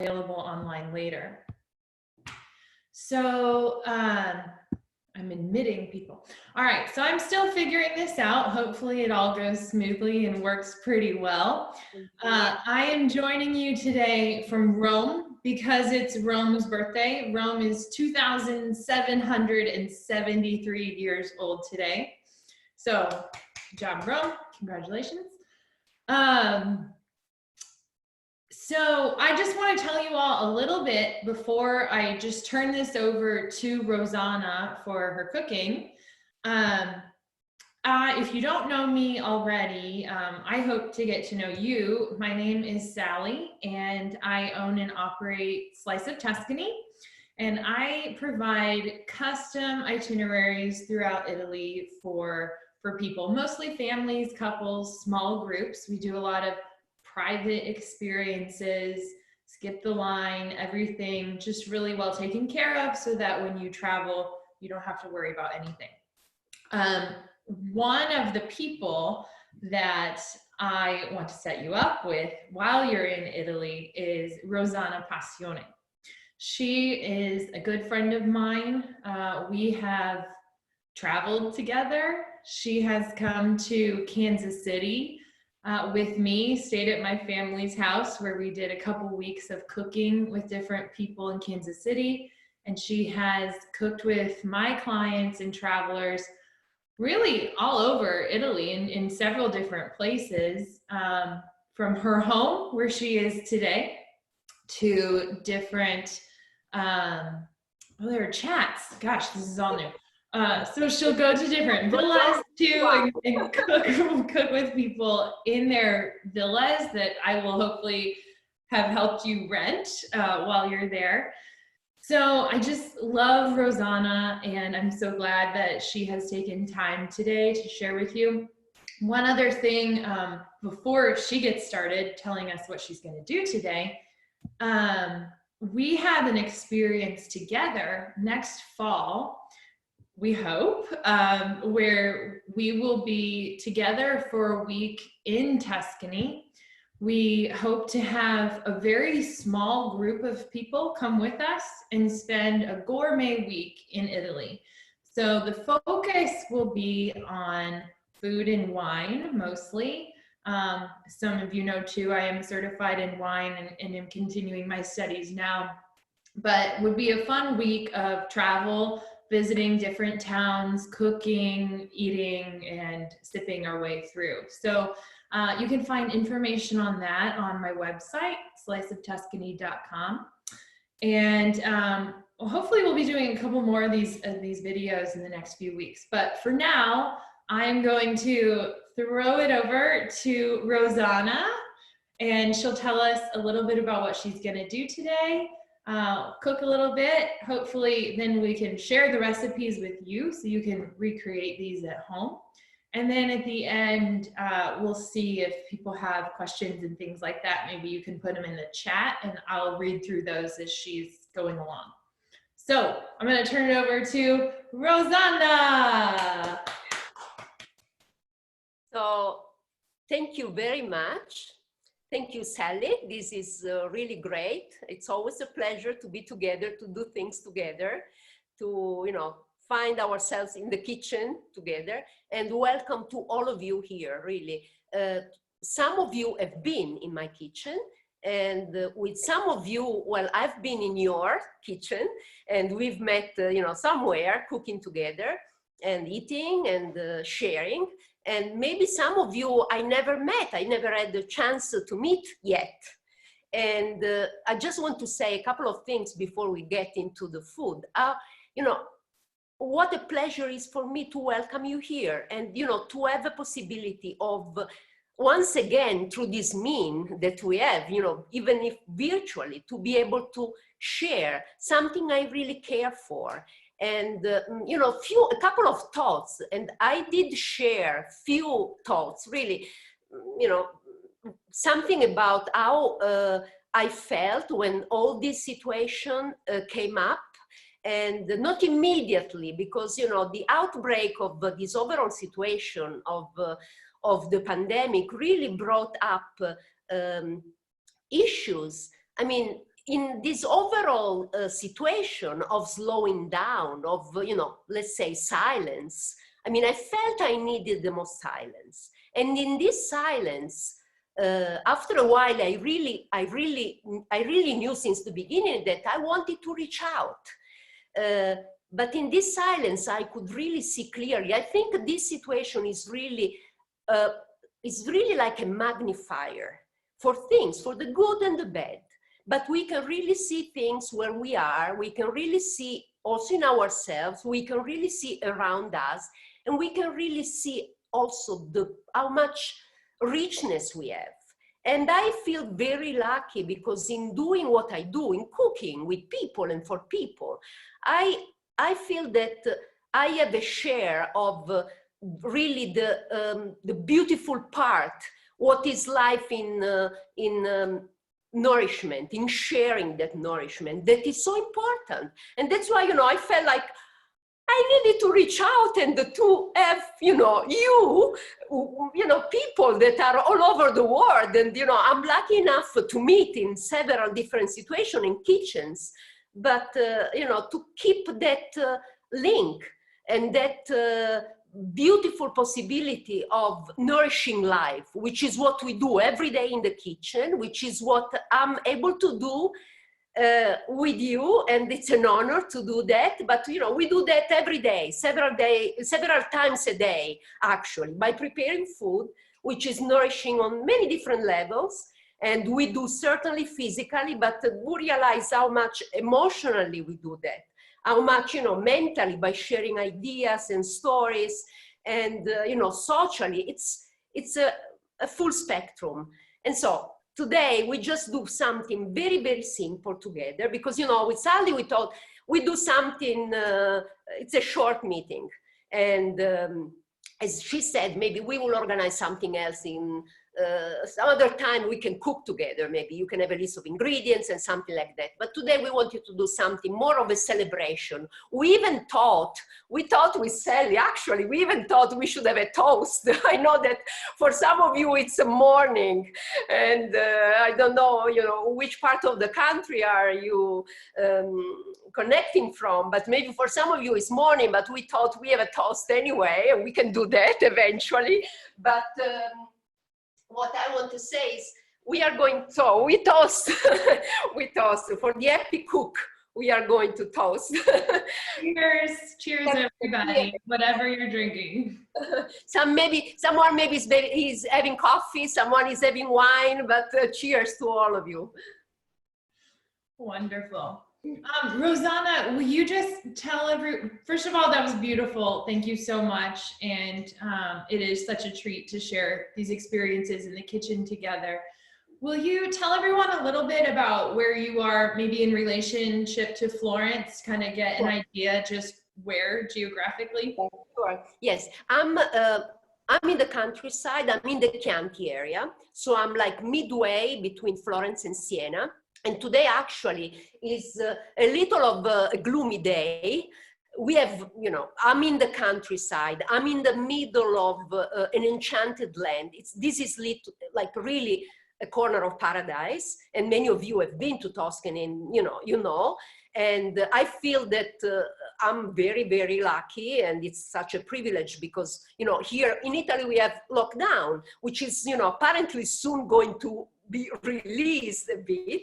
available online later. So I'm admitting people. All right, so I'm still figuring this out. Hopefully it all goes smoothly and works pretty well. I am joining you today from Rome because it's Rome's birthday. Rome is 2,773 years old today. So good job, Rome. Congratulations. So I just want to tell you all a little bit before I just turn this over to Rosanna for her cooking. If you don't know me already, I hope to get to know you. My name is Sally, and I own and operate Slice of Tuscany, and I provide custom itineraries throughout Italy for people, mostly families, couples, small groups. We do a lot of private experiences, skip the line, everything just really well taken care of so that when you travel, you don't have to worry about anything. One of the people that I want to set you up with while you're in Italy is Rosanna Passione. She is a good friend of mine. We have traveled together. She has come to Kansas City with me, stayed at my family's house where we did a couple weeks of cooking with different people in Kansas City. And she has cooked with my clients and travelers really all over Italy in several different places, from her home where she is today to different, there are chats. Gosh, this is all new. So she'll go to different villas too and cook with people in their villas that I will hopefully have helped you rent while you're there. So I just love Rosanna, and I'm so glad that she has taken time today to share with you. One other thing before she gets started telling us what she's going to do today, we have an experience together next fall, we hope, where we will be together for a week in Tuscany. We hope to have a very small group of people come with us and spend a gourmet week in Italy. So the focus will be on food and wine mostly. Some of you know too, I am certified in wine and am continuing my studies now. But would be a fun week of travel, visiting different towns, cooking, eating, and sipping our way through. So you can find information on that on my website, sliceoftuscany.com. And hopefully we'll be doing a couple more of these videos in the next few weeks. But for now, I'm going to throw it over to Rosanna, and she'll tell us a little bit about what she's going to do today. Cook a little bit. Hopefully then we can share the recipes with you so you can recreate these at home. And then at the end, we'll see if people have questions and things like that. Maybe you can put them in the chat and I'll read through those as she's going along. So I'm going to turn it over to Rosanna. So thank you very much. Thank you, Sally. This is really great. It's always a pleasure to be together, to do things together, to, find ourselves in the kitchen together. And welcome to all of you here, really. Some of you have been in my kitchen, and with some of you, well, I've been in your kitchen, and we've met, somewhere cooking together and eating and sharing. And maybe some of you I never met, I never had the chance to meet yet. And I just want to say a couple of things before we get into the food. What a pleasure is for me to welcome you here and, to have a possibility of, once again, through this means that we have, even if virtually, to be able to share something I really care for. And, a couple of thoughts, and I did share few thoughts, really, something about how I felt when all this situation came up, and not immediately, because, the outbreak of this overall situation of the pandemic really brought up issues. I mean, in this overall situation of slowing down, of, let's say silence, I mean, I felt I needed the most silence. And in this silence, after a while, I really knew since the beginning that I wanted to reach out. But in this silence, I could really see clearly. I think this situation is really like a magnifier for things, for the good and the bad. But we can really see things where we are. We can really see also in ourselves. We can really see around us. And we can really see also how much richness we have. And I feel very lucky because in doing what I do, in cooking with people and for people, I feel that I have a share of really the beautiful part, what is life in nourishment, in sharing that nourishment, that is so important. And that's why, I felt like I needed to reach out and to have, people that are all over the world. And, I'm lucky enough to meet in several different situations in kitchens, but, to keep that link and that beautiful possibility of nourishing life, which is what we do every day in the kitchen, which is what I'm able to do with you, and it's an honor to do that. But we do that every day, several times a day, actually, by preparing food, which is nourishing on many different levels. And we do certainly physically, but we realize how much emotionally we do that, how much, mentally, by sharing ideas and stories, and socially, it's a full spectrum. And so today we just do something very, very simple together, because with Sally we thought we do something, it's a short meeting, and as she said, maybe we will organize something else in some other time. We can cook together. Maybe you can have a list of ingredients and something like that. But today we wanted to do something more of a celebration. We thought with Sally, actually, we even thought we should have a toast. I know that for some of you it's a morning, and I don't know, which part of the country are you connecting from, but maybe for some of you it's morning, but we thought we have a toast anyway, and we can do that eventually. But what I want to say is we toast, we toast for the happy cook. We are going to toast. Cheers, everybody, whatever you're drinking. Someone is having coffee, someone is having wine, but cheers to all of you. Wonderful. Rosanna, will you just tell first of all, that was beautiful. Thank you so much. And it is such a treat to share these experiences in the kitchen together. Will you tell everyone a little bit about where you are, maybe in relationship to Florence, kind of get an idea just where geographically? Sure. Yes, I'm in the countryside. I'm in the Chianti area. So I'm like midway between Florence and Siena. And today actually is a little of a gloomy day. We have, I'm in the countryside. I'm in the middle of an enchanted land. This is like really a corner of paradise. And many of you have been to Tuscany, and and I feel that I'm very, very lucky, and it's such a privilege because, here in Italy we have lockdown, which is, apparently soon going to be released a bit.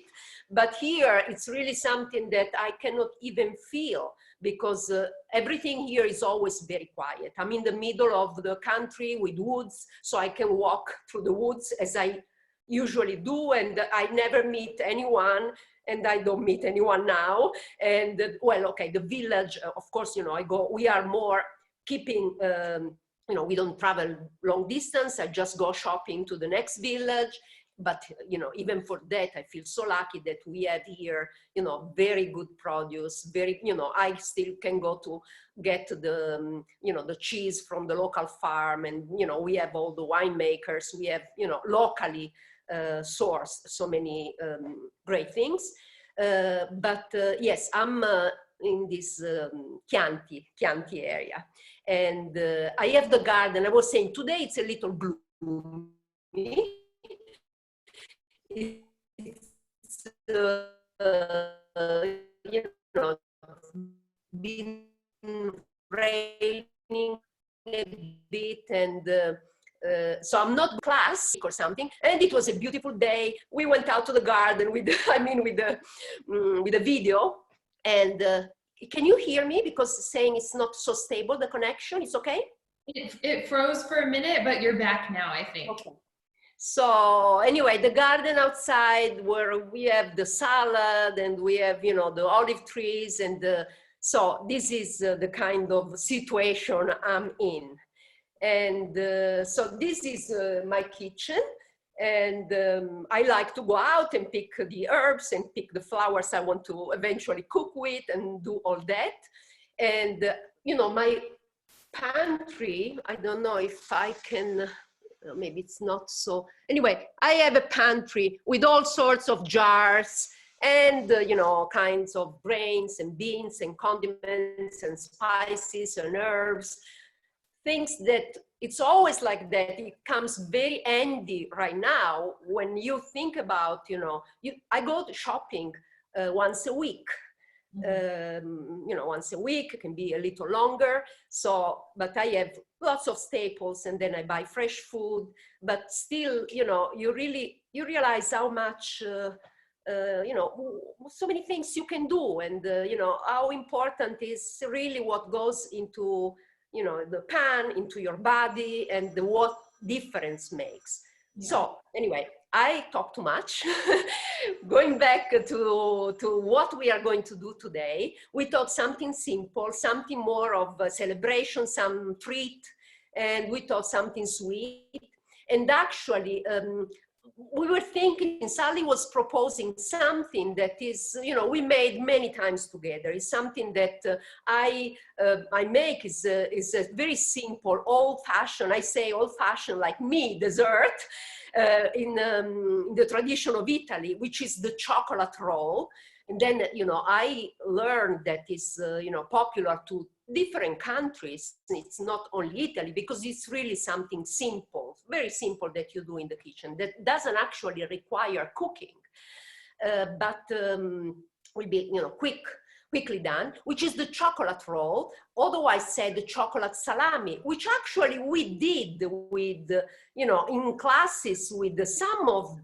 But here it's really something that I cannot even feel, because everything here is always very quiet. I'm in the middle of the country with woods, so I can walk through the woods as I usually do, and I never meet anyone, and I don't meet anyone now. And the village, of course, we are more keeping, we don't travel long distance. I just go shopping to the next village. But, even for that, I feel so lucky that we have here, very good produce, I still can go to get the, the cheese from the local farm, and, we have all the winemakers, we have, locally sourced so many great things. But yes, I'm in this Chianti area, and I have the garden. I was saying today it's a little gloomy. It's you know, been raining a bit, and so I'm not class or something. And it was a beautiful day. We went out to the garden with, I mean, with the video. And can you hear me? Because it's saying it's not so stable, the connection. It's okay? It froze for a minute, but you're back now, I think. Okay. So anyway, the garden outside where we have the salad and we have, you know, the olive trees, and so this is the kind of situation I'm in. And so this is my kitchen, and I like to go out and pick the herbs and pick the flowers I want to eventually cook with and do all that. And you know, my pantry, I don't know if I can, maybe it's not so, anyway, I have a pantry with all sorts of jars and you know, kinds of grains and beans and condiments and spices and herbs, things that it's always like that. It comes very handy right now when you think about, you know, I go to shopping once a week. You know, once a week, it can be a little longer. So, but I have lots of staples, and then I buy fresh food. But still, you know, you realize how much, you know, so many things you can do, and you know, how important is really what goes into, you know, the pan, into your body, and what difference makes. Yeah. So anyway, I talk too much. Going back to what we are going to do today, we thought something simple, something more of a celebration, some treat, and we thought something sweet. And actually, we were thinking, Sally was proposing something that is, you know, we made many times together. It's something that I make is a very simple, old-fashioned, I say old-fashioned like me, dessert in the tradition of Italy, which is the chocolate roll. And then, you know, I learned that is, you know, popular to different countries. It's not only Italy, because it's really something simple, very simple that you do in the kitchen that doesn't actually require cooking, but will be, you know, quickly done, which is the chocolate roll, otherwise said the chocolate salami, which actually we did with, you know, in classes with some of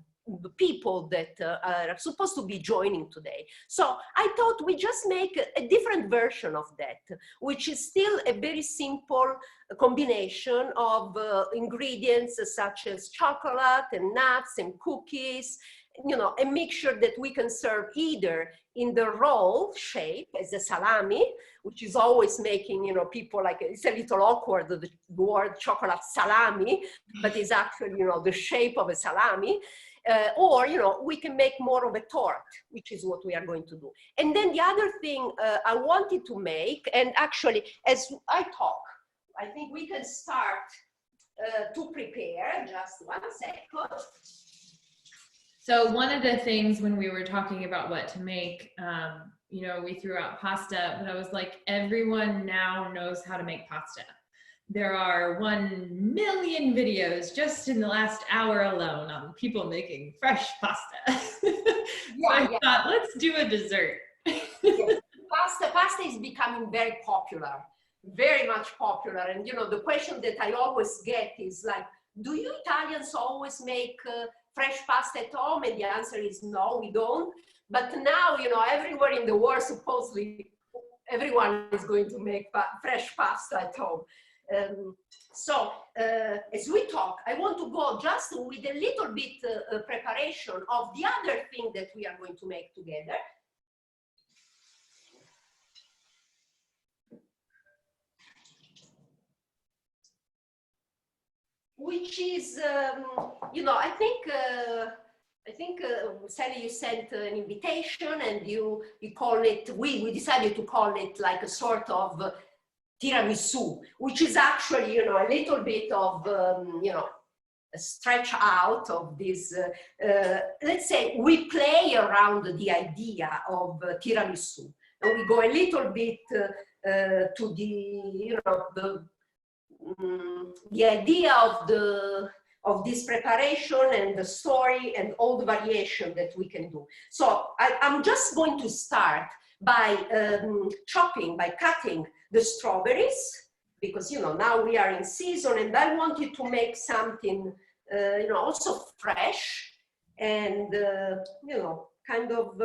the people that are supposed to be joining today. So I thought we just make a different version of that, which is still a very simple combination of ingredients such as chocolate and nuts and cookies, you know, a mixture that we can serve either in the roll shape as a salami, which is always making, you know, people like, it's a little awkward, the word chocolate salami, but it's actually, you know, the shape of a salami. Or, you know, we can make more of a torte, which is what we are going to do. And then the other thing I wanted to make, and actually, as I talk, I think we can start to prepare. Just 1 second. So one of the things when we were talking about what to make, you know, we threw out pasta, but I was like, everyone now knows how to make pasta. There are 1 million videos just in the last hour alone on people making fresh pasta. I thought, let's do a dessert. Yes. Pasta is becoming very popular, very much popular. And, you know, the question that I always get is like, do you Italians always make fresh pasta at home? And the answer is no, we don't. But now, you know, everywhere in the world, supposedly, everyone is going to make fresh pasta at home. So as we talk, I want to go just with a little bit preparation of the other thing that we are going to make together. Which is, you know, I think Sally, you sent an invitation, and you call it, we decided to call it like a sort of tiramisu, which is actually, you know, a little bit of, you know, a stretch out of this, let's say we play around the idea of tiramisu, and we go a little bit to the, you know, the idea of the of this preparation and the story and all the variation that we can do. So I'm just going to start by cutting the strawberries, because, you know, now we are in season and I wanted to make something, you know, also fresh and, you know, kind of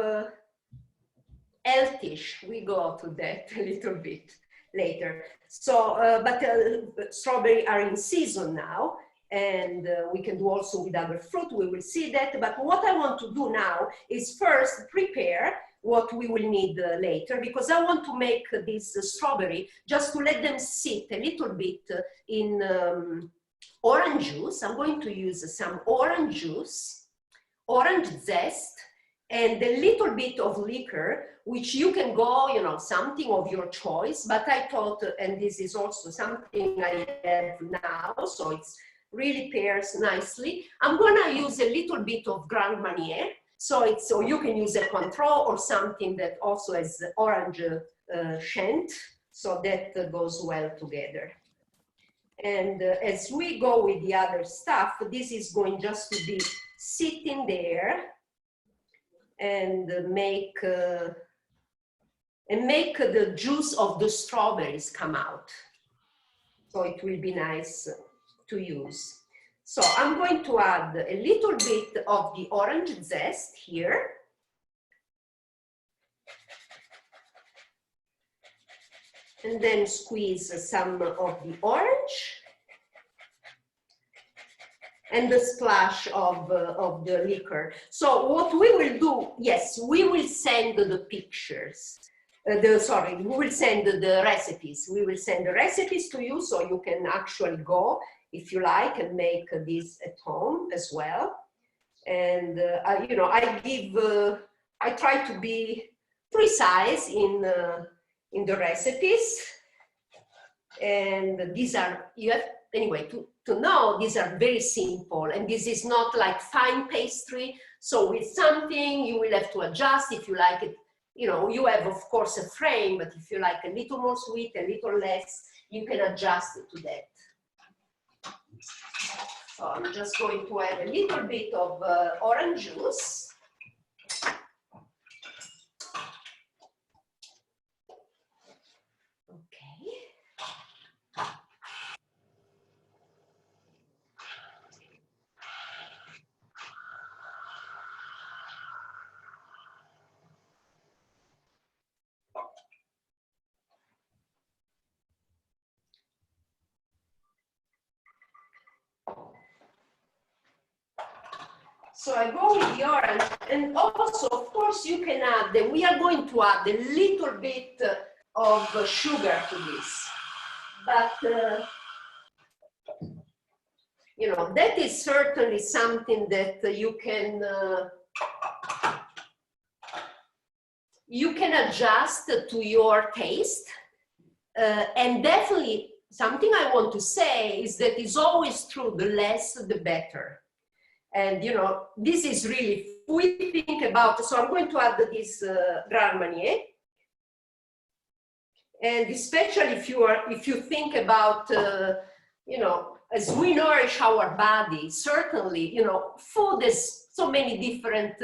healthish. We go to that a little bit later. So, but strawberry are in season now, and we can do also with other fruit. We will see that. But what I want to do now is first prepare what we will need later, because I want to make this strawberry just to let them sit a little bit in orange juice. I'm going to use some orange juice, orange zest, and a little bit of liquor, which you can go, you know, something of your choice. But I thought, and this is also something I have now, so it's really pairs nicely. I'm gonna use a little bit of Grand Marnier. So you can use a Cointreau or something that also has orange scent, so that goes well together. And as we go with the other stuff, this is going just to be sitting there and make the juice of the strawberries come out. So it will be nice to use. So I'm going to add a little bit of the orange zest here. And then squeeze some of the orange. And the splash of the liquor. So what we will do, yes, we will send the pictures. We will send the recipes. We will send the recipes to you so you can actually go, if you like, and make this at home as well. And you know, I try to be precise in the recipes. And these are, you have, anyway, to know, these are very simple, and this is not like fine pastry. So with something you will have to adjust if you like it. You know, you have, of course, a frame, but if you like a little more sweet, a little less, you can adjust it to that. So I'm just going to add a little bit of orange juice. So I go with the orange, and also, of course, you can add, we are going to add a little bit of sugar to this. But, you know, that is certainly something that you can adjust to your taste. And definitely, something I want to say is that it's always true, the less, the better. And, you know, this is really, we think about, so I'm going to add this Grand Marnier. And especially if you think about, you know, as we nourish our body, certainly, you know, food has so many different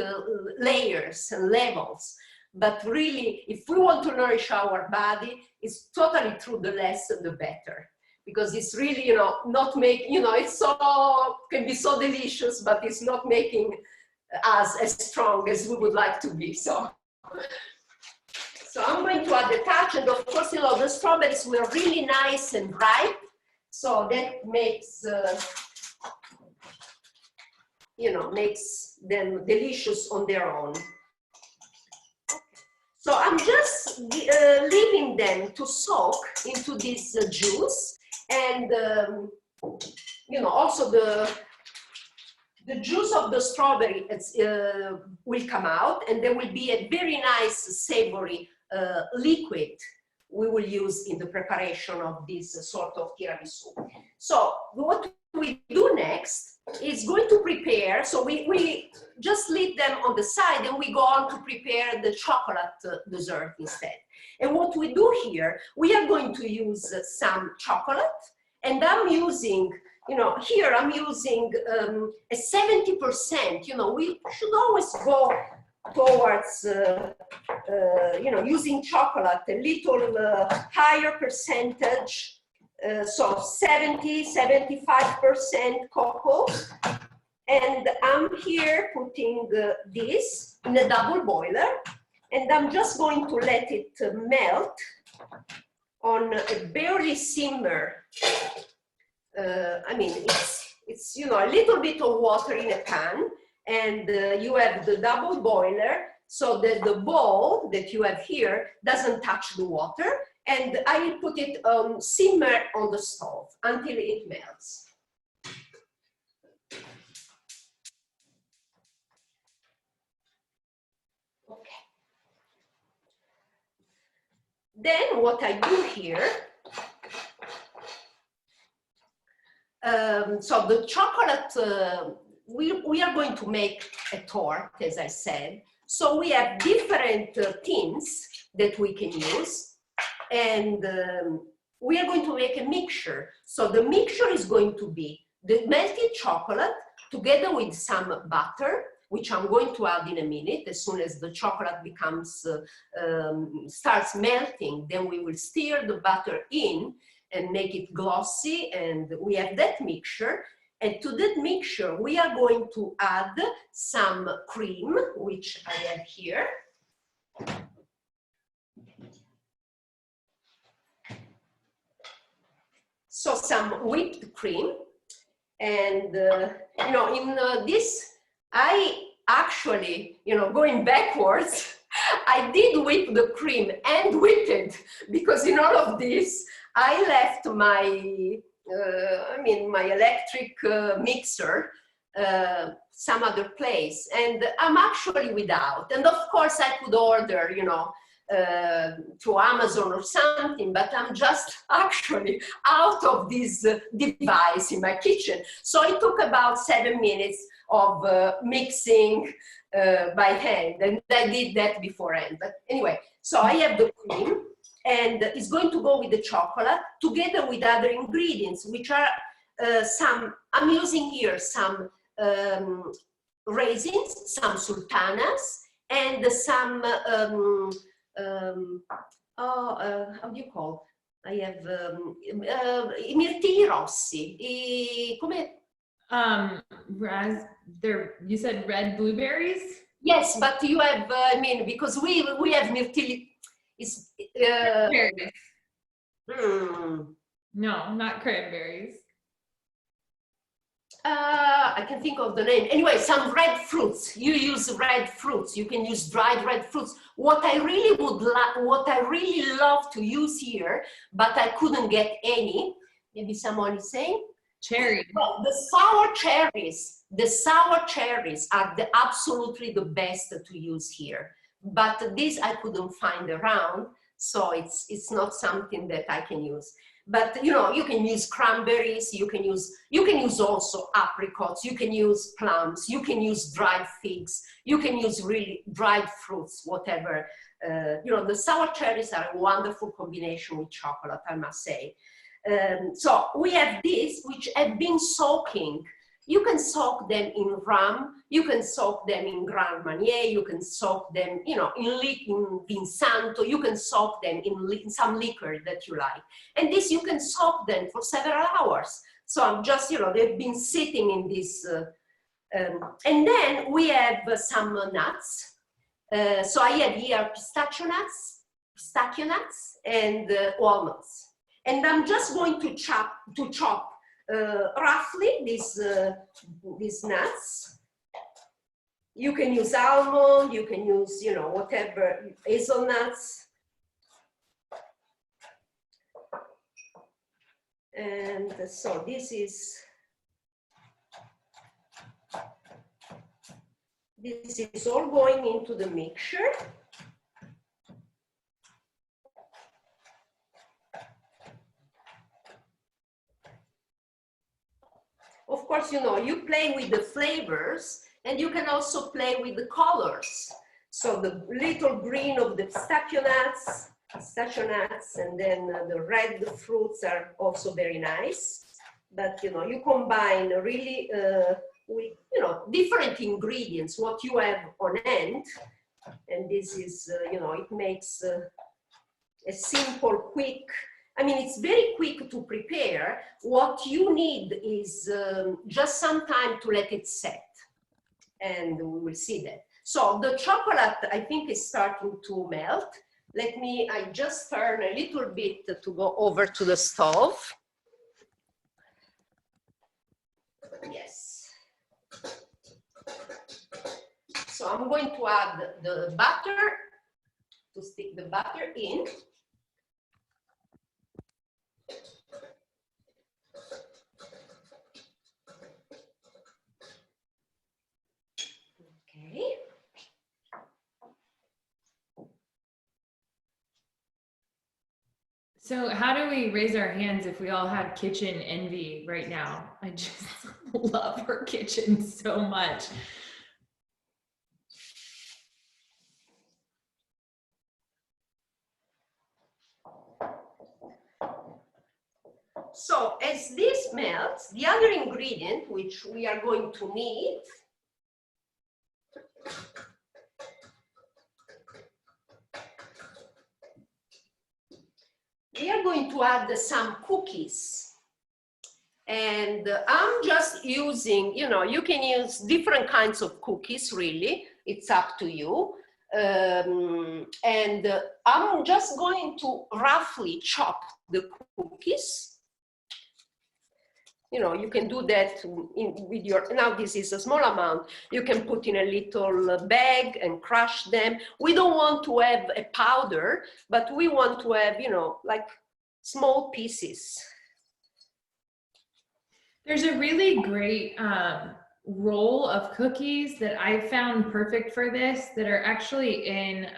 layers and levels. But really, if we want to nourish our body, it's totally true, the less the better. Because it's really, you know, not making, you know, it's so, can be so delicious, but it's not making us as strong as we would like to be. So I'm going to add the touch, and of course, you know, the strawberries were really nice and ripe. So that makes, you know, makes them delicious on their own. So I'm just leaving them to soak into this juice. And, you know, also the juice of the strawberry will come out, and there will be a very nice savory liquid we will use in the preparation of this sort of tiramisu. So what we do next is going to prepare, so we just leave them on the side and we go on to prepare the chocolate dessert instead. And what we do here, we are going to use some chocolate, and I'm using you know, here I'm using a 70%, you know, we should always go towards, you know, using chocolate, a little higher percentage, so 70–75% cocoa. And I'm here putting this in a double boiler, and I'm just going to let it melt on a barely simmer. I mean, it's, you know, a little bit of water in a pan, and you have the double boiler, so that the bowl that you have here doesn't touch the water, and I put it simmer on the stove until it melts. Okay. Then what I do here, so the chocolate, we are going to make a torte, as I said. So we have different tins that we can use, and we are going to make a mixture. So the mixture is going to be the melted chocolate together with some butter, which I'm going to add in a minute. As soon as the chocolate becomes, starts melting, then we will stir the butter in and make it glossy, and we have that mixture. And to that mixture, we are going to add some cream, which I have here. So some whipped cream. And, you know, in this, I actually, you know, going backwards, I did whip the cream and whip it, because in all of this, I left my, I mean, my electric mixer some other place, and I'm actually without. And of course, I could order, you know, through Amazon or something, but I'm just actually out of this device in my kitchen. So it took about 7 minutes of mixing by hand, and I did that beforehand. But anyway, so I have the cream, and it's going to go with the chocolate together with other ingredients, which are some, I'm using here some raisins, some sultanas, and some, how do you call? I have I mirtilli rossi. Come? You said red blueberries? Yes, but you have, I mean, because we have mirtilli. It's, cranberries. No, not cranberries. I can think of the name. Anyway, some red fruits. You use red fruits. You can use dried red fruits. What I really would like, what I really love to use here, but I couldn't get any. Maybe someone is saying? Cherry. Well, the sour cherries. The sour cherries are absolutely the best to use here. But this I couldn't find around, so it's not something that I can use. But you know, you can use cranberries, you can use also apricots, you can use plums, you can use dried figs, you can use really dried fruits, whatever. You know, the sour cherries are a wonderful combination with chocolate, I must say. So we have these, which have been soaking. You can soak them in rum, you can soak them in Grand Marnier, you can soak them, you know, in Vinsanto, you can soak them in some liquor that you like. And this, you can soak them for several hours. So I'm just, you know, they've been sitting in this. And then we have some nuts. So I have here pistachio nuts, and walnuts. And I'm just going to chop roughly these nuts. You can use almond, you can use, you know, whatever, hazelnuts. And so this is all going into the mixture. Of course, you know, you play with the flavors, and you can also play with the colors. So the little green of the pistachio nuts, and then the red fruits are also very nice. but you combine really with different ingredients what you have on hand, and this is it makes a simple, quick. I mean, it's very quick to prepare. What you need is just some time to let it set, and we will see that. So the chocolate, I think, is starting to melt. I just turn a little bit to go over to the stove. Yes. So I'm going to add the butter, to stick the butter in. Okay. So how do we raise our hands if we all have kitchen envy right now? I just love her kitchen so much. So as this melts, the other ingredient which we are going to need we are going to add some cookies. And I'm just using, you can use different kinds of cookies, really. It's up to you. And I'm just going to roughly chop the cookies. You can do that with your, now this is a small amount. You can put in a little bag and crush them. We don't want to have a powder, but we want to have, like small pieces. There's a really great roll of cookies that I found perfect for this that are actually in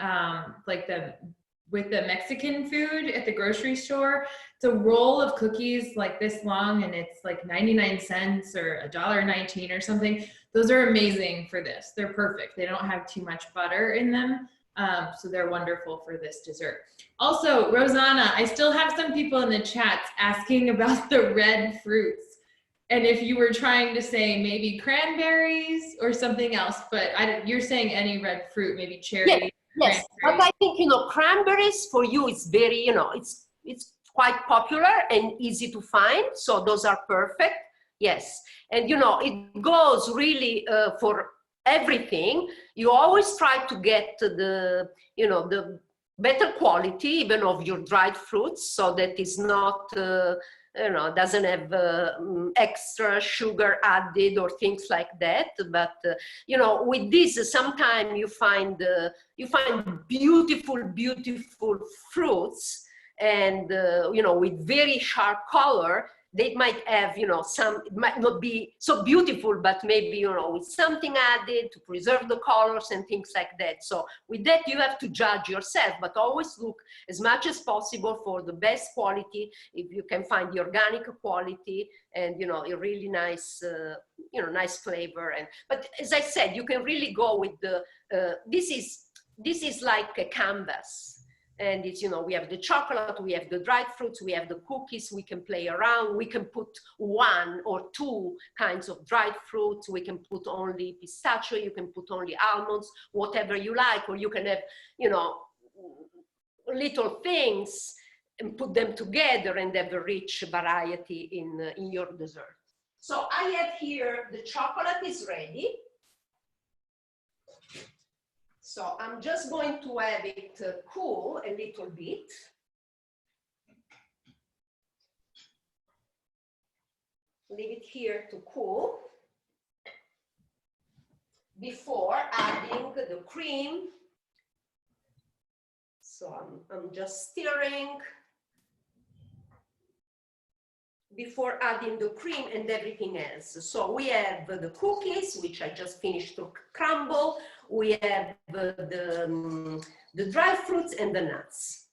with the Mexican food at the grocery store. It's a roll of cookies like this long, and it's like 99 cents or $1.19 or something. Those are amazing for this. They're perfect. They don't have too much butter in them. So they're wonderful for this dessert. Also, Rosanna, I still have some people in the chats asking about the red fruits. And if you were trying to say maybe cranberries or something else, but you're saying any red fruit, maybe cherry. Yes, but I think, cranberries for you is very, it's quite popular and easy to find. So those are perfect. Yes. And, it goes really for everything. You always try to get the, the better quality even of your dried fruits, so that it's not, doesn't have extra sugar added or things like that. But with this, sometimes you find beautiful, beautiful fruits, and with very sharp color. They might have, it might not be so beautiful, but maybe, with something added to preserve the colors and things like that. So with that, you have to judge yourself, but always look as much as possible for the best quality. If you can find the organic quality and, a really nice, nice flavor. But as I said, you can really go with the, this is like a canvas. And it's, we have the chocolate, we have the dried fruits, we have the cookies, we can play around, we can put one or two kinds of dried fruits, we can put only pistachio, you can put only almonds, whatever you like, or you can have, little things and put them together and have a rich variety in your dessert. So I have here, the chocolate is ready. So I'm just going to have it cool a little bit. Leave it here to cool before adding the cream. So I'm just stirring before adding the cream and everything else. So we have the cookies, which I just finished to crumble. We have the dry fruits and the nuts.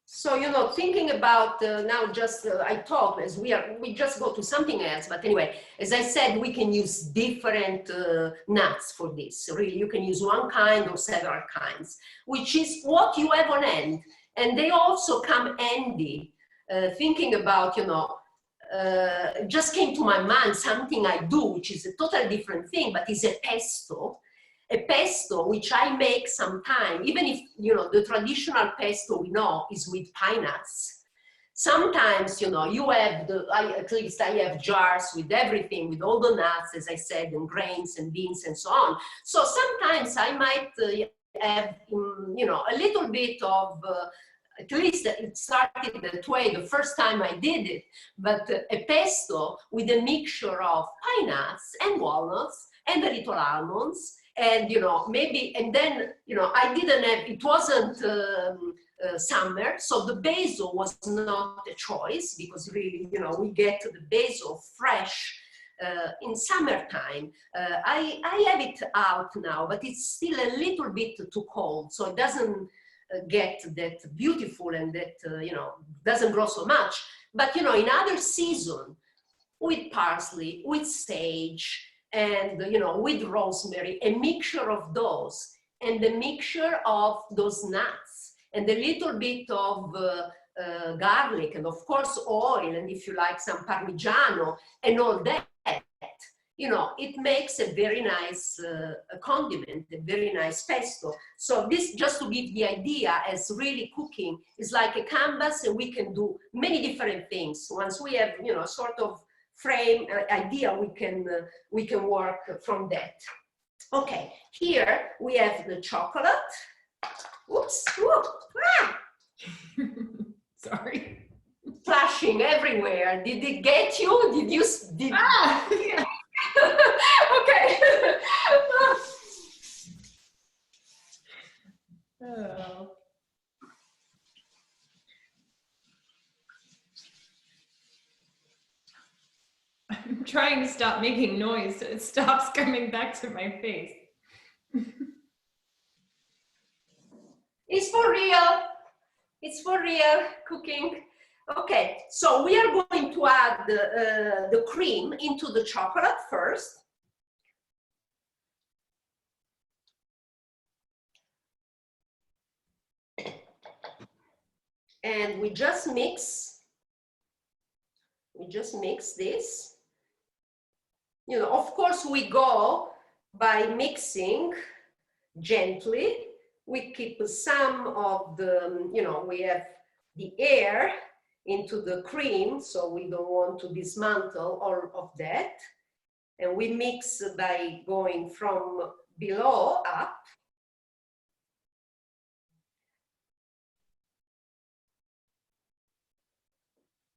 So, thinking about now just, I thought as we just go to something else, but anyway, as I said, we can use different nuts for this. Really, you can use one kind or several kinds, which is what you have on hand. And they also come handy, thinking about, you know, just came to my mind something I do, which is a totally different thing, but is a pesto. A pesto which I make sometimes, even if, you know, the traditional pesto we know is with pine nuts. Sometimes, you know, you have at least I have jars with everything, with all the nuts, as I said, and grains and beans and so on. So sometimes I might have, you know, a little bit of, at least it started that way the first time I did it, but a pesto with a mixture of pine nuts and walnuts and a little almonds, and, you know, maybe, and then, you know, I didn't have, it wasn't summer, so the basil was not a choice, because really, you know, we get the basil fresh in summertime. I have it out now, but it's still a little bit too cold, so it doesn't get that beautiful, and that, you know, doesn't grow so much. But, you know, in other season, with parsley, with sage, and, you know, with rosemary, a mixture of those, and the mixture of those nuts, and a little bit of garlic, and of course oil, and if you like some Parmigiano, and all that, you know, it makes a very nice condiment, a very nice pesto. So this, just to give the idea, as really cooking is like a canvas, and we can do many different things. Once we have, you know, sort of frame idea, we can work from that. Okay, here we have the chocolate. Oops, whoop, ah! Sorry. Flashing everywhere. Did it get you? Did you? Ah, yeah. Okay. Oh. I'm trying to stop making noise so it stops coming back to my face. It's for real. It's for real cooking. Okay, so we are going to add the cream into the chocolate first. And we just mix this. You know, of course, we go by mixing gently. We keep some of the, you know, we have the air into the cream, so we don't want to dismantle all of that. And we mix by going from below up.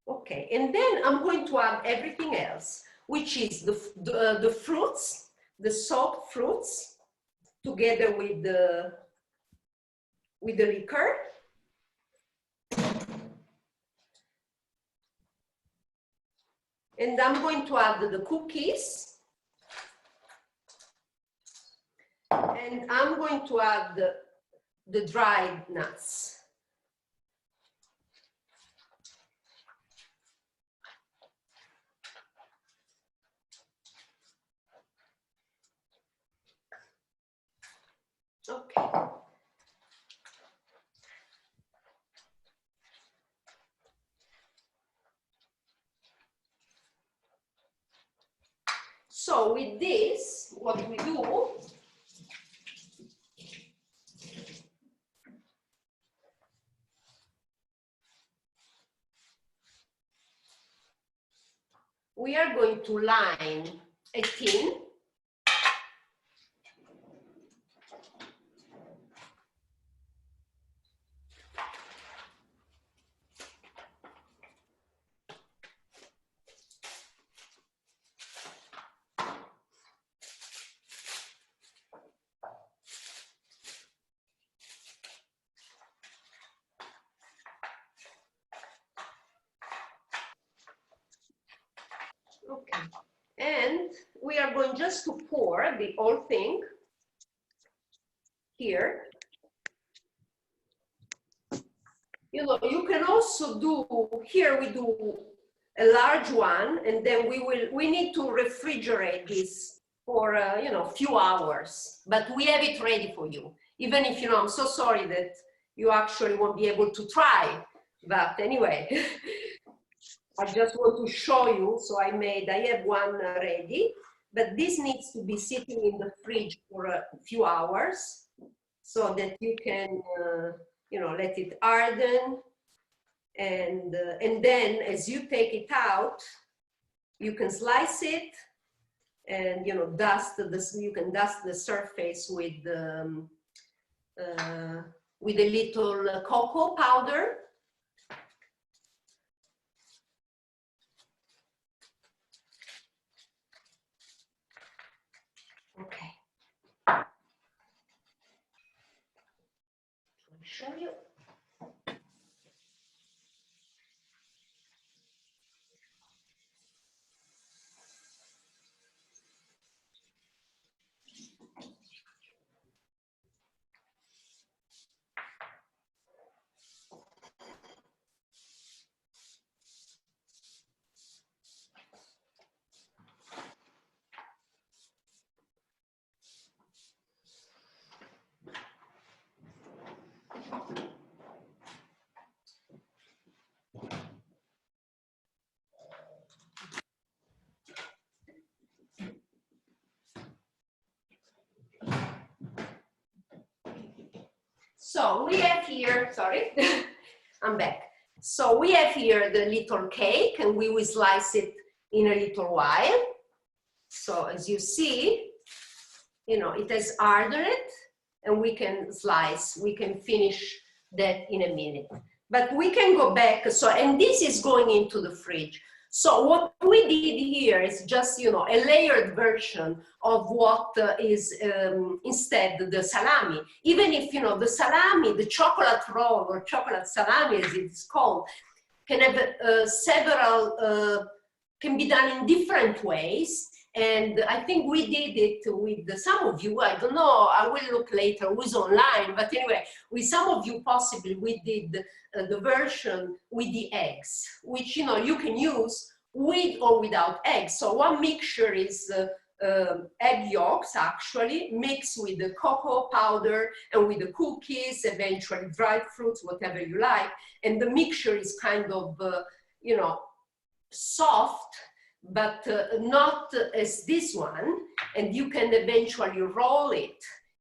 Okay, and then I'm going to add everything else, which is the fruits, the soaked fruits, together with the liquor. And I'm going to add the cookies. And I'm going to add the dried nuts. Okay. So with this, what we do, we are going to line a tin . Okay, and we are going just to pour the whole thing here. You know, you can also do, here we do a large one, and then we need to refrigerate this for, you know, a few hours, but we have it ready for you. Even if, you know, I'm so sorry that, you actually won't be able to try. But anyway, I just want to show you. So I have one ready, but this needs to be sitting in the fridge for a few hours so that you can, let it harden. And then as you take it out, you can slice it and, you can dust the surface with a little cocoa powder. Okay. I'll show you. So we have here, sorry, I'm back. So we have here the little cake and we will slice it in a little while. So as you see, it has hardened and we can slice, we can finish that in a minute. But we can go back, and this is going into the fridge. So what we did here is just, a layered version of what is instead the salami. Even if, the salami, the chocolate roll or chocolate salami as it's called, can have can be done in different ways. And I think we did it with some of you, I don't know, I will look later who's online, but anyway, with some of you possibly we did the version with the eggs, which you can use with or without eggs. So one mixture is egg yolks actually mixed with the cocoa powder and with the cookies, eventually dried fruits, whatever you like, and the mixture is kind of soft, but not as this one, and you can eventually roll it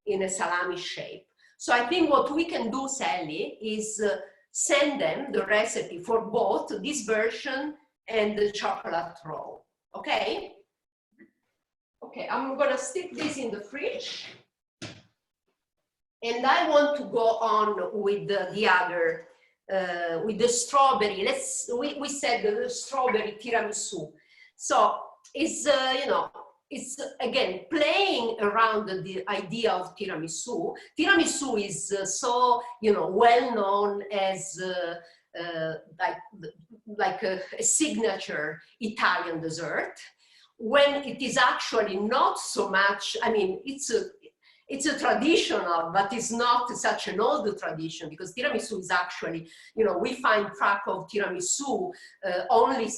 in a salami shape. So I think what we can do, Sally, is send them the recipe for both this version and the chocolate roll, okay? Okay, I'm gonna stick this in the fridge, and I want to go on with the other, with the strawberry. We said the strawberry tiramisu. So it's, it's again playing around the idea of tiramisu. Tiramisu is so, well known as like a signature Italian dessert, when it is actually not so much. I mean, it's a traditional, but it's not such an old tradition, because tiramisu is actually, we find track of tiramisu only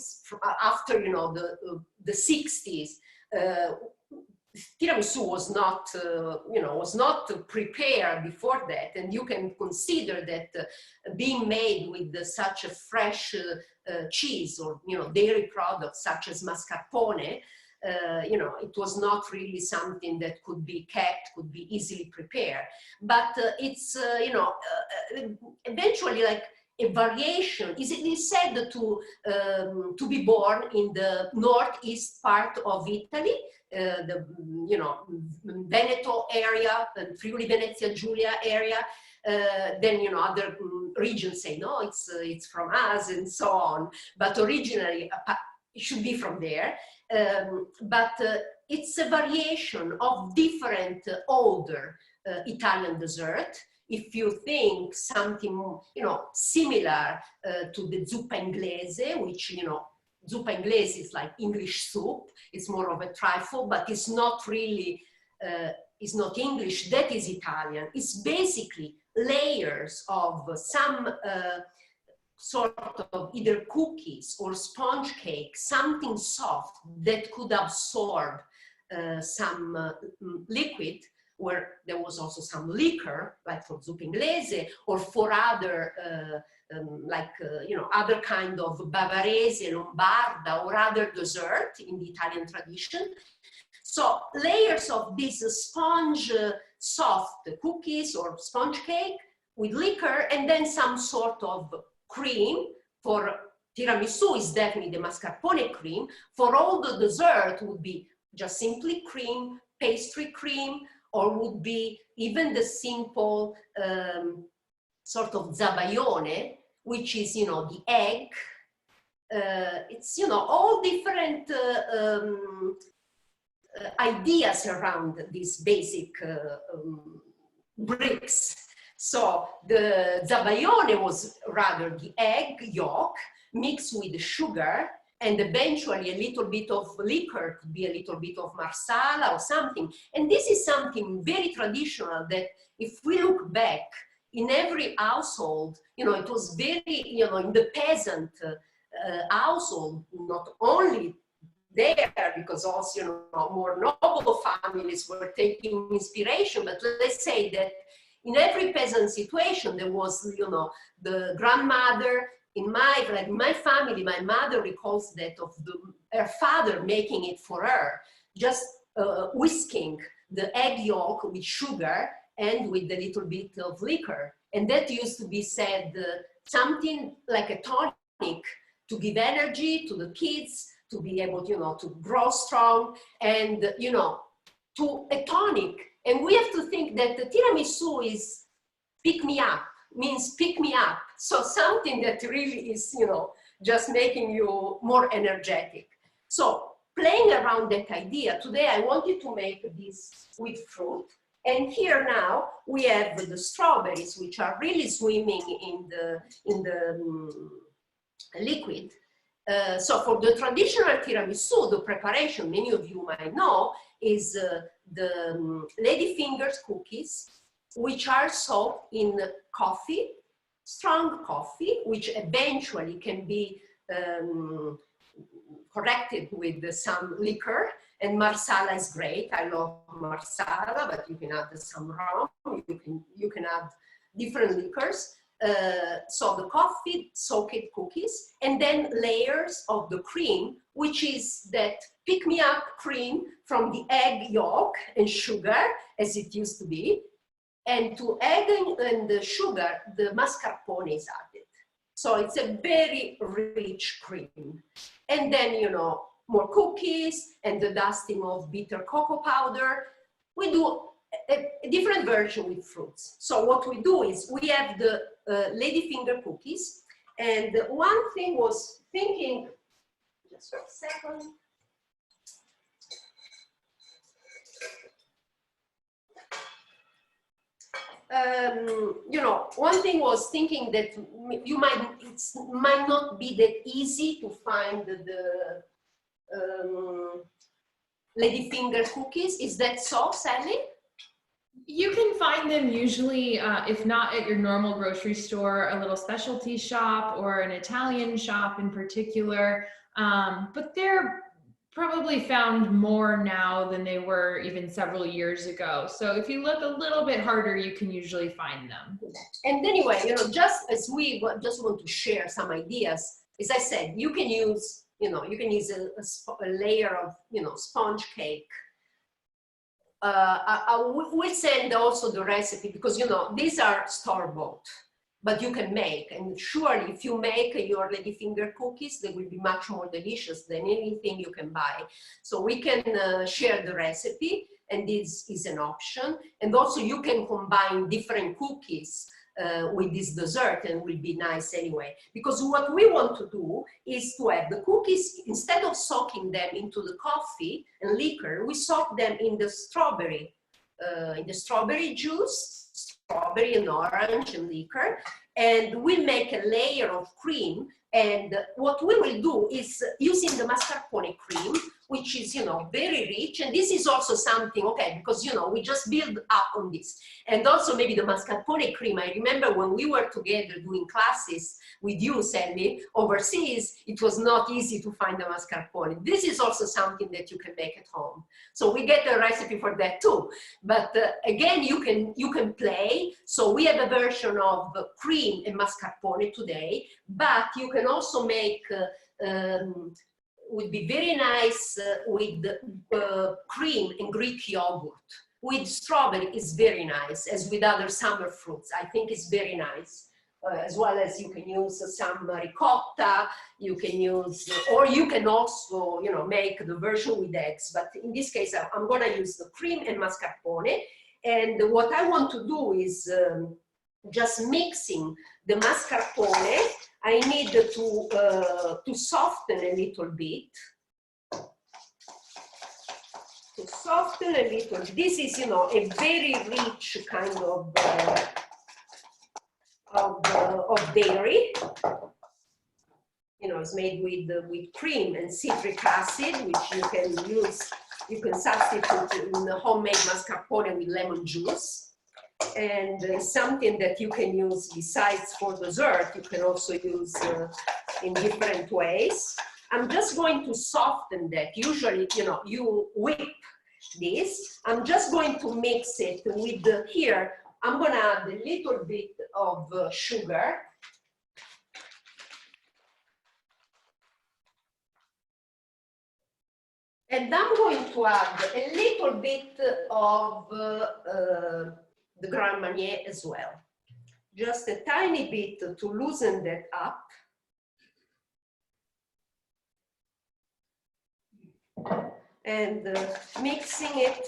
after, the 60s. Tiramisu was not, was not prepared before that, and you can consider that being made with such a fresh cheese or, dairy products such as mascarpone, it was not really something that could be kept, could be easily prepared. But it's, eventually like a variation. It is said to be born in the northeast part of Italy, the, Veneto area, the Friuli Venezia Giulia area. Then, other regions say, no, it's from us and so on. But originally, it should be from there. But it's a variation of different older Italian dessert. If you think something, similar to the zuppa inglese, which, zuppa inglese is like English soup. It's more of a trifle, but it's not really, it's not English, that is Italian. It's basically layers of some sort of either cookies or sponge cake, something soft that could absorb some liquid, where there was also some liquor, like for zuppa inglese, or for other, other kind of bavarese, lombarda, or other dessert in the Italian tradition. So layers of this sponge, soft cookies or sponge cake with liquor, and then some sort of cream. For tiramisu is definitely the mascarpone cream. For all the dessert would be just simply cream, pastry cream, or would be even the simple sort of zabaione, which is, the egg. It's, all different ideas around these basic bricks. So the zabaione was rather the egg yolk mixed with sugar and eventually a little bit of liquor, could be a little bit of marsala or something. And this is something very traditional that if we look back in every household, it was very, in the peasant household, not only there, because also, more noble families were taking inspiration, but let's say that in every peasant situation, there was, the grandmother. In my family, my mother recalls that of her father making it for her, just whisking the egg yolk with sugar and with a little bit of liquor. And that used to be said something like a tonic to give energy to the kids, to be able, to grow strong, and, to a tonic. And we have to think that the tiramisu is pick me up, means pick me up. So something that really is, just making you more energetic. So playing around that idea, today I wanted to make this with fruit. And here now we have the strawberries, which are really swimming in the liquid. So for the traditional tiramisu, the preparation, many of you might know, is the ladyfingers cookies, which are soaked in coffee, strong coffee, which eventually can be corrected with some liquor. And marsala is great. I love marsala, but you can add some rum. You can add different liquors. So the coffee soaked cookies, and then layers of the cream, which is that pick-me-up cream from the egg yolk and sugar, as it used to be. And to egg and the sugar, the mascarpone is added. So it's a very rich cream. And then, more cookies and the dusting of bitter cocoa powder. We do a different version with fruits. So what we do is we have the ladyfinger cookies. And one thing was thinking, just a second. One thing was thinking that it might not be that easy to find the ladyfinger cookies. Is that so, Sally? You can find them usually, if not at your normal grocery store, a little specialty shop or an Italian shop in particular. But they're probably found more now than they were even several years ago. So if you look a little bit harder, you can usually find them. And anyway, just as we just want to share some ideas, as I said, you can use, a layer of, sponge cake. We'll send also the recipe because, these are store-bought, but you can make. And surely if you make your ladyfinger cookies, they will be much more delicious than anything you can buy. So we can share the recipe, and this is an option. And also you can combine different cookies with this dessert, and will be nice anyway. Because what we want to do is to have the cookies, instead of soaking them into the coffee and liquor, we soak them in the strawberry juice, strawberry and orange and liquor, and we make a layer of cream. And what we will do is, using the mascarpone cream, which is, you know, very rich. And this is also something, okay, because, you know, we just build up on this. And also maybe the mascarpone cream. I remember when we were together doing classes with you, Sally, overseas, it was not easy to find the mascarpone. This is also something that you can make at home. So we get a recipe for that too. But again, you can play. So we have a version of cream and mascarpone today, but you can also make would be very nice with cream and Greek yogurt. With strawberry is very nice, as with other summer fruits. I think it's very nice. As well as you can use some ricotta, you can use, or you can also, you know, make the version with eggs. But in this case, I'm gonna use the cream and mascarpone. And what I want to do is just mixing the mascarpone. I need to soften a little bit. To soften a little. This is, you know, a very rich kind of dairy. You know, it's made with cream and citric acid, which you can use. You can substitute in the homemade mascarpone with lemon juice. And something that you can use besides for dessert, you can also use in different ways. I'm just going to soften that. Usually, you know, you whip this. I'm just going to mix it with here. I'm going to add a little bit of sugar. And I'm going to add a little bit of the Grand Marnier as well. Just a tiny bit to loosen that up. And mixing it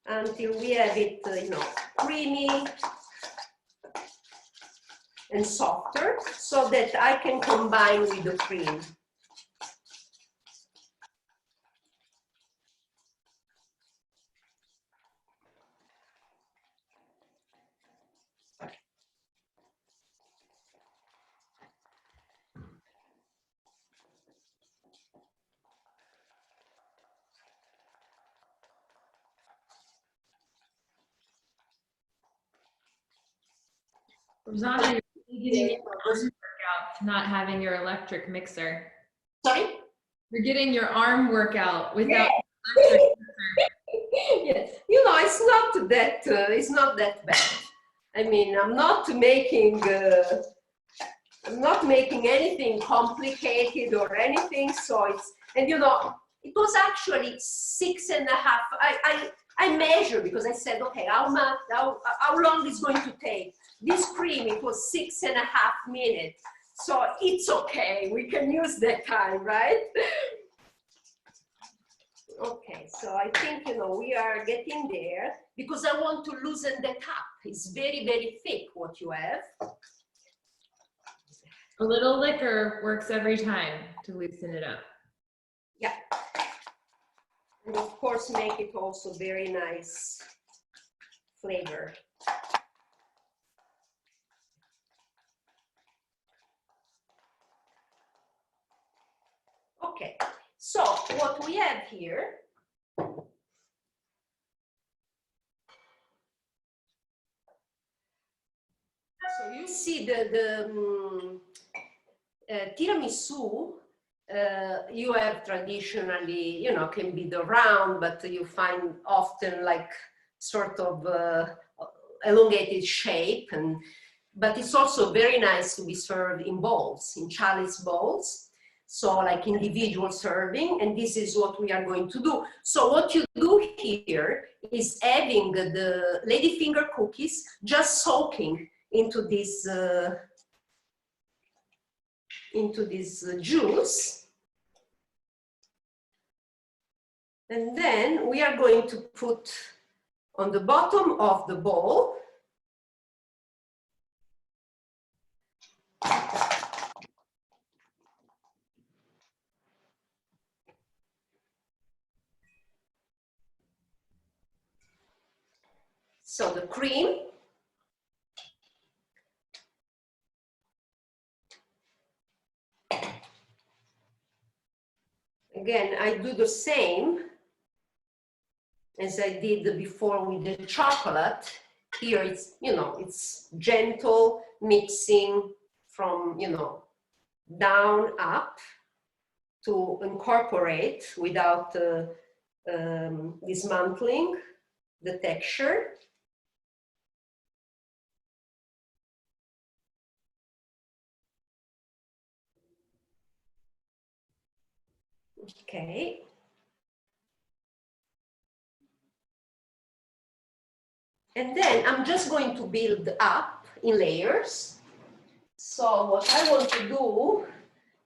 until we have it, you know, creamy and softer, so that I can combine with the cream. Rosanna, you're getting your arm workout not having your electric mixer. Sorry? You're getting your arm workout without electric mixer. Yes. You know, it's not that bad. I mean, I'm not making anything complicated or anything. So it's, and you know, it was actually 6.5. I measured because I said, okay, how long is going to take? This cream, it was 6.5 minutes. So it's okay, we can use that time, right? Okay, so I think, you know, we are getting there because I want to loosen that up. It's very, very thick what you have. A little liquor works every time to loosen it up. Yeah. And of course, make it also very nice flavor. Okay, so what we have here, so you see the tiramisu, you have traditionally, you know, can be the round, but you find often like sort of elongated shape, but it's also very nice to be served in bowls, in chalice bowls. So like individual serving, and this is what we are going to do. So what you do here is adding the ladyfinger cookies, just soaking into this juice. And then we are going to put on the bottom of the bowl so the cream, again, I do the same as I did before with the chocolate. Here it's, it's gentle mixing from, down up to incorporate without dismantling the texture. Okay. And then I'm just going to build up in layers. So what I want to do,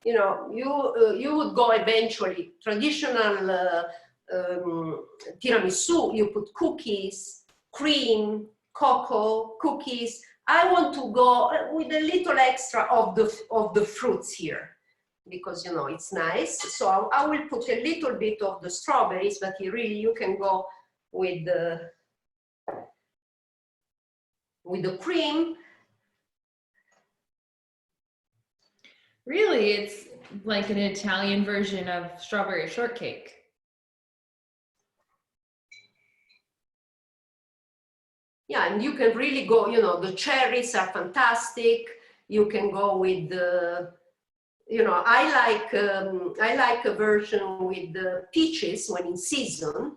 you would go eventually traditional tiramisu. You put cookies, cream, cocoa, cookies. I want to go with a little extra of the fruits here, because it's nice. So I will put a little bit of the strawberries, but really you can go with the cream. Really, it's like an Italian version of strawberry shortcake. Yeah, and you can really go, the cherries are fantastic. You can go with the, I like a version with the peaches when in season.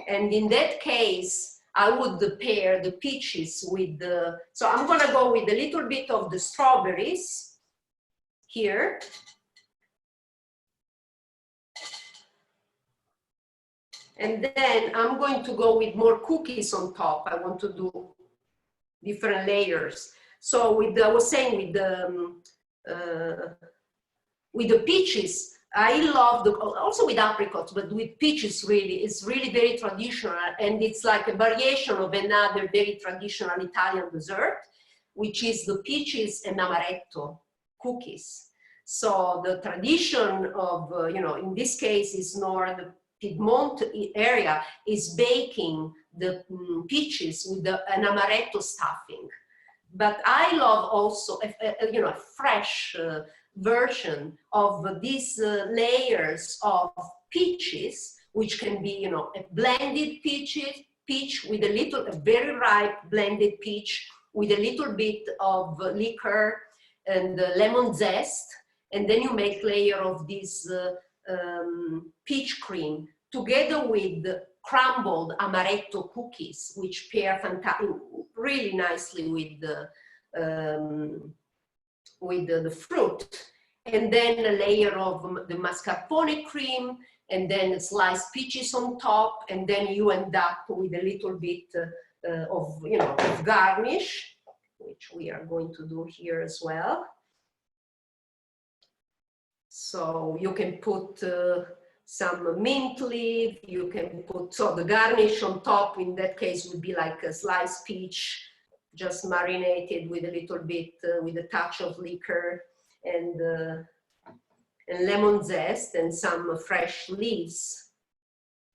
And in that case, I would pair the peaches with the, so I'm gonna go with a little bit of the strawberries here. And then I'm going to go with more cookies on top. I want to do different layers. So I was saying with the peaches, I love also with apricots, but with peaches really, it's really very traditional, and it's like a variation of another very traditional Italian dessert, which is the peaches and amaretto cookies. So the tradition of, in this case is North Piedmont area, is baking the peaches with an amaretto stuffing. But I love also a fresh version of these layers of peaches, which can be, a blended peach with a very ripe blended peach with a little bit of liquor and lemon zest, and then you make layer of this peach cream together with crumbled amaretto cookies, which pair really nicely with the fruit, and then a layer of the mascarpone cream, and then sliced peaches on top, and then you end up with a little bit of garnish, which we are going to do here as well. So you can put some mint leaf, you can put, so the garnish on top in that case would be like a sliced peach, just marinated with a little bit, with a touch of liquor and lemon zest and some fresh leaves,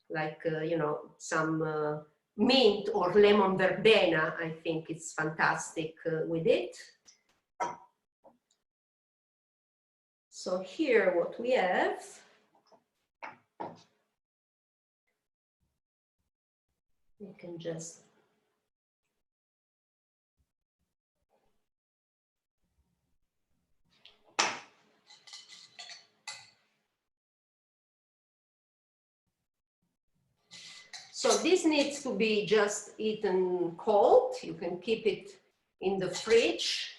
like, some mint or lemon verbena. I think it's fantastic with it. So here what we have, you can just so this needs to be just eaten cold. You can keep it in the fridge.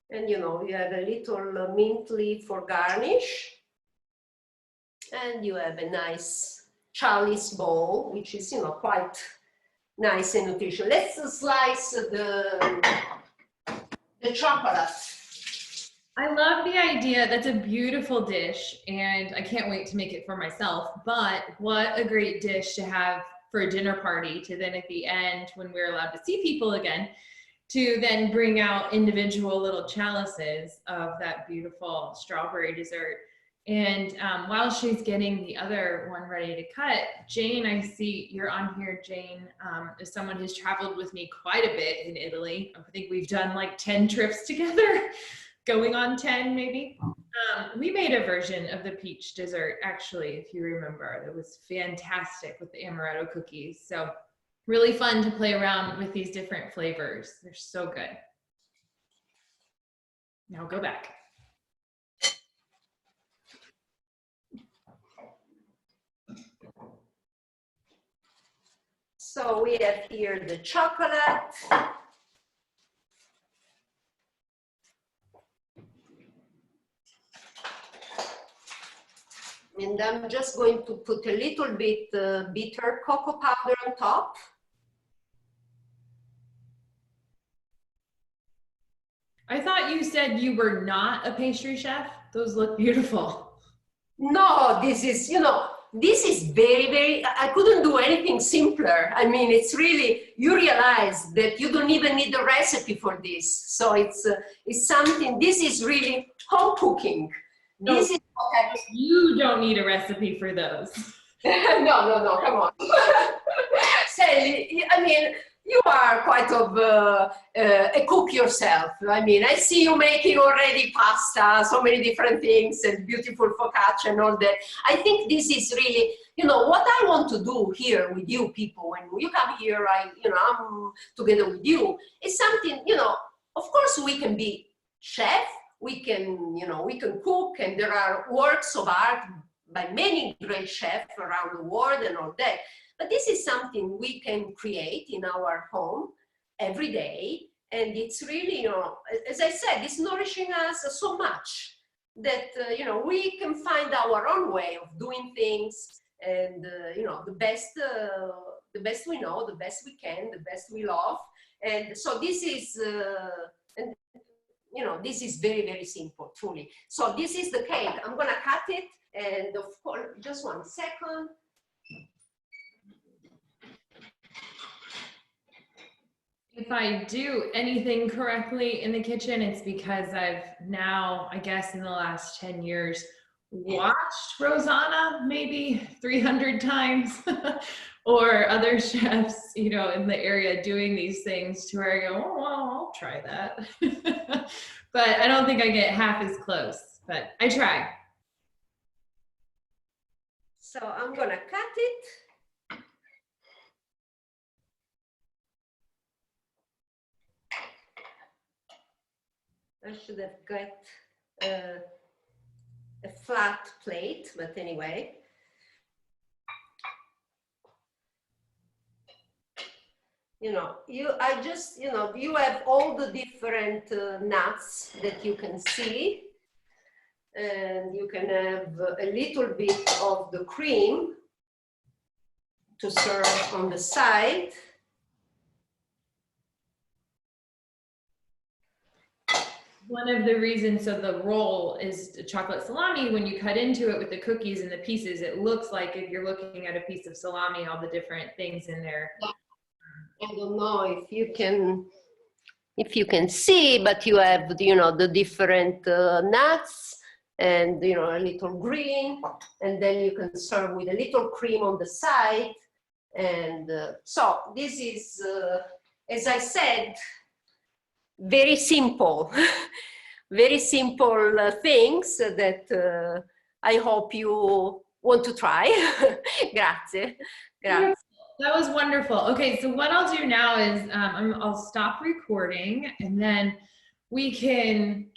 And you have a little mint leaf for garnish. And you have a nice chalice bowl, which is, quite nice and nutritious. Let's slice the chocolate. I love the idea. That's a beautiful dish, and I can't wait to make it for myself. But what a great dish to have for a dinner party, to then at the end, when we're allowed to see people again, to then bring out individual little chalices of that beautiful strawberry dessert. And while she's getting the other one ready to cut, Jane, I see you're on here. Jane is someone who's traveled with me quite a bit in Italy. I think we've done like 10 trips together, going on 10 maybe. We made a version of the peach dessert, actually, if you remember. It was fantastic with the amaretto cookies. So really fun to play around with these different flavors. They're so good. Now go back. So we have here the chocolate. And I'm just going to put a little bit bitter cocoa powder on top. I thought you said you were not a pastry chef. Those look beautiful. No, this is, this is very, very, I couldn't do anything simpler. I mean, it's really, you realize that you don't even need a recipe for this. So it's something, this is really home cooking. This is what You don't need a recipe for those. no, come on. Sally, I mean, you are quite of a cook yourself. I mean, I see you making already pasta, so many different things, and beautiful focaccia and all that. I think this is really, what I want to do here with you people, when you come here, I'm together with you, it's something, of course we can be chef, we can cook, and there are works of art by many great chefs around the world and all that. But this is something we can create in our home every day. And it's really, as I said, it's nourishing us so much that, we can find our own way of doing things. And, the best we know, the best we can, the best we love. And so this is, this is very, very simple, truly. So this is the cake. I'm going to cut it. And of course, just 1 second. If I do anything correctly in the kitchen, it's because I've now, I guess in the last 10 years, watched Rosanna maybe 300 times or other chefs, in the area doing these things to where I go, oh, well, I'll try that. But I don't think I get half as close, but I try. So I'm going to cut it. I should have got a flat plate, but anyway. You have all the different nuts that you can see. And you can have a little bit of the cream to serve on the side. One of the reasons, so the roll is the chocolate salami. When you cut into it with the cookies and the pieces, it looks like if you're looking at a piece of salami, all the different things in there. I don't know if you can see, but you have, the different nuts and, a little green, and then you can serve with a little cream on the side. And so this is, as I said, very simple, very simple things that I hope you want to try. Grazie. Grazie. That was wonderful. Okay, so what I'll do now is I'll stop recording and then we can